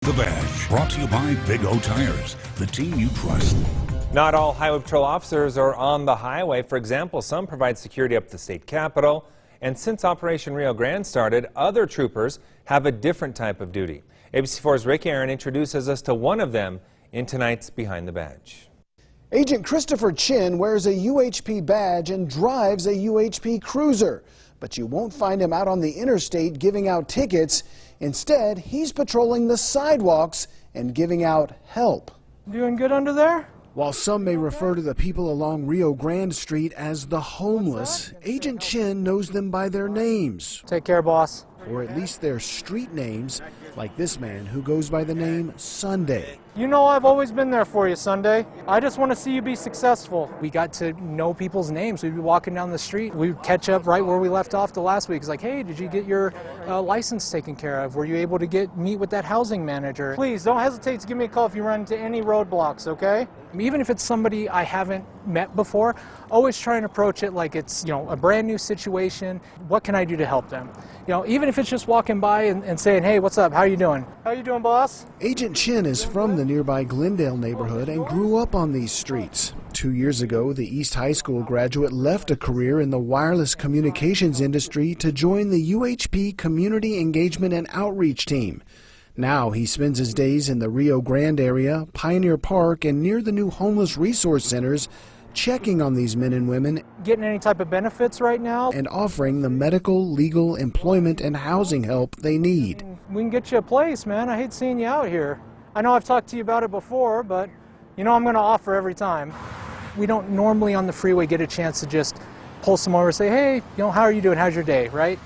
The Badge, brought to you by Big O Tires, the team you trust. Not all Highway Patrol officers are on the highway. For example, some provide security up at the state capitol. And since Operation Rio Grande started, other troopers have a different type of duty. ABC4's Rick Aaron introduces us to one of them in tonight's Behind the Badge. Agent Christopher Chin wears a UHP badge and drives a UHP cruiser. But you won't find him out on the interstate giving out tickets. Instead, he's patrolling the sidewalks and giving out help. Doing good under there? While some may refer to the people along Rio Grande Street as the homeless, Agent Chin knows them by their names. Take care, boss. Or at least their street names, like this man who goes by the name Sunday. You know I've always been there for you, Sunday. I just want to see you be successful. We got to know people's names. We'd be walking down the street. We'd catch up right where we left off the last week. It's like, hey, did you get your license taken care of? Were you able to meet with that housing manager? Please don't hesitate to give me a call if you run into any roadblocks, okay? Even if it's somebody I haven't met before, always try and approach it like it's, a brand new situation. What can I do to help them? Even if it's just walking by and saying, hey, what's up? How you doing? How you doing, boss? Agent Chin is from the nearby Glendale neighborhood and grew up on these streets. 2 years ago, the East High School graduate left a career in the wireless communications industry to join the UHP Community Engagement and Outreach Team. Now he spends his days in the Rio Grande area, Pioneer Park, and near the new homeless resource centers, checking on these men and women. Getting any type of benefits right now? And offering the medical, legal, employment, and housing help they need. We can get you a place, man. I hate seeing you out here. I know I've talked to you about it before, but I'm going to offer every time. We don't normally on the freeway get a chance to just pull someone over and say, hey, how are you doing? How's your day, right?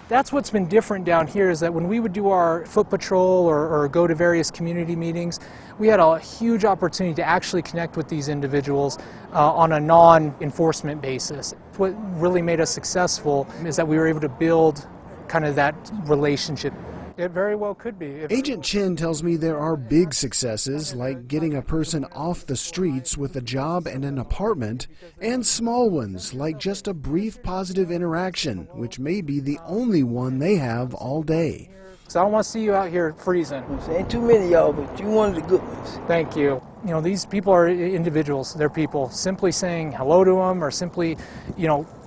That's what's been different down here is that when we would do our foot patrol or go to various community meetings, we had a huge opportunity to actually connect with these individuals on a non-enforcement basis. What really made us successful is that we were able to build kind of that relationship. It very well could be. Agent Chin tells me there are big successes, like getting a person off the streets with a job and an apartment, and small ones, like just a brief positive interaction, which may be the only one they have all day. So I don't want to see you out here freezing. Ain't too many of y'all, but you one of the good ones. Thank you. These people are individuals. They're people. Simply saying hello to them or simply,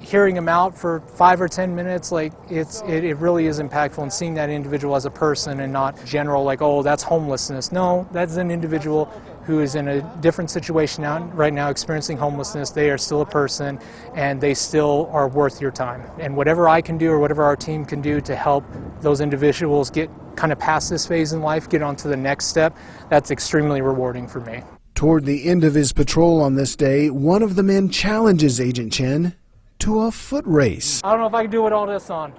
hearing them out for 5 or 10 minutes, it really is impactful. And seeing that individual as a person and not general, like, oh, that's homelessness. No, that's an individual who is in a different situation right now experiencing homelessness. They are still a person and they still are worth your time. And whatever I can do or whatever our team can do to help those individuals get kind of past this phase in life, get on to the next step, that's extremely rewarding for me. Toward the end of his patrol on this day, one of the men challenges Agent Chin to a foot race. I don't know if I can do it all this on.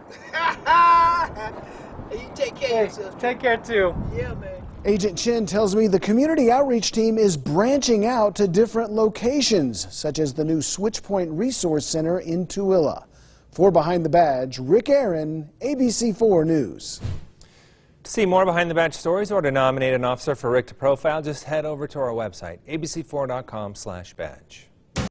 You take care of yourself. Take care too. Yeah, man. Agent Chin tells me the community outreach team is branching out to different locations, such as the new Switchpoint Resource Center in Tooele. For Behind the Badge, Rick Aaron, ABC4 News. To see more Behind the Badge stories or to nominate an officer for Rick to profile, just head over to our website, abc4.com/badge.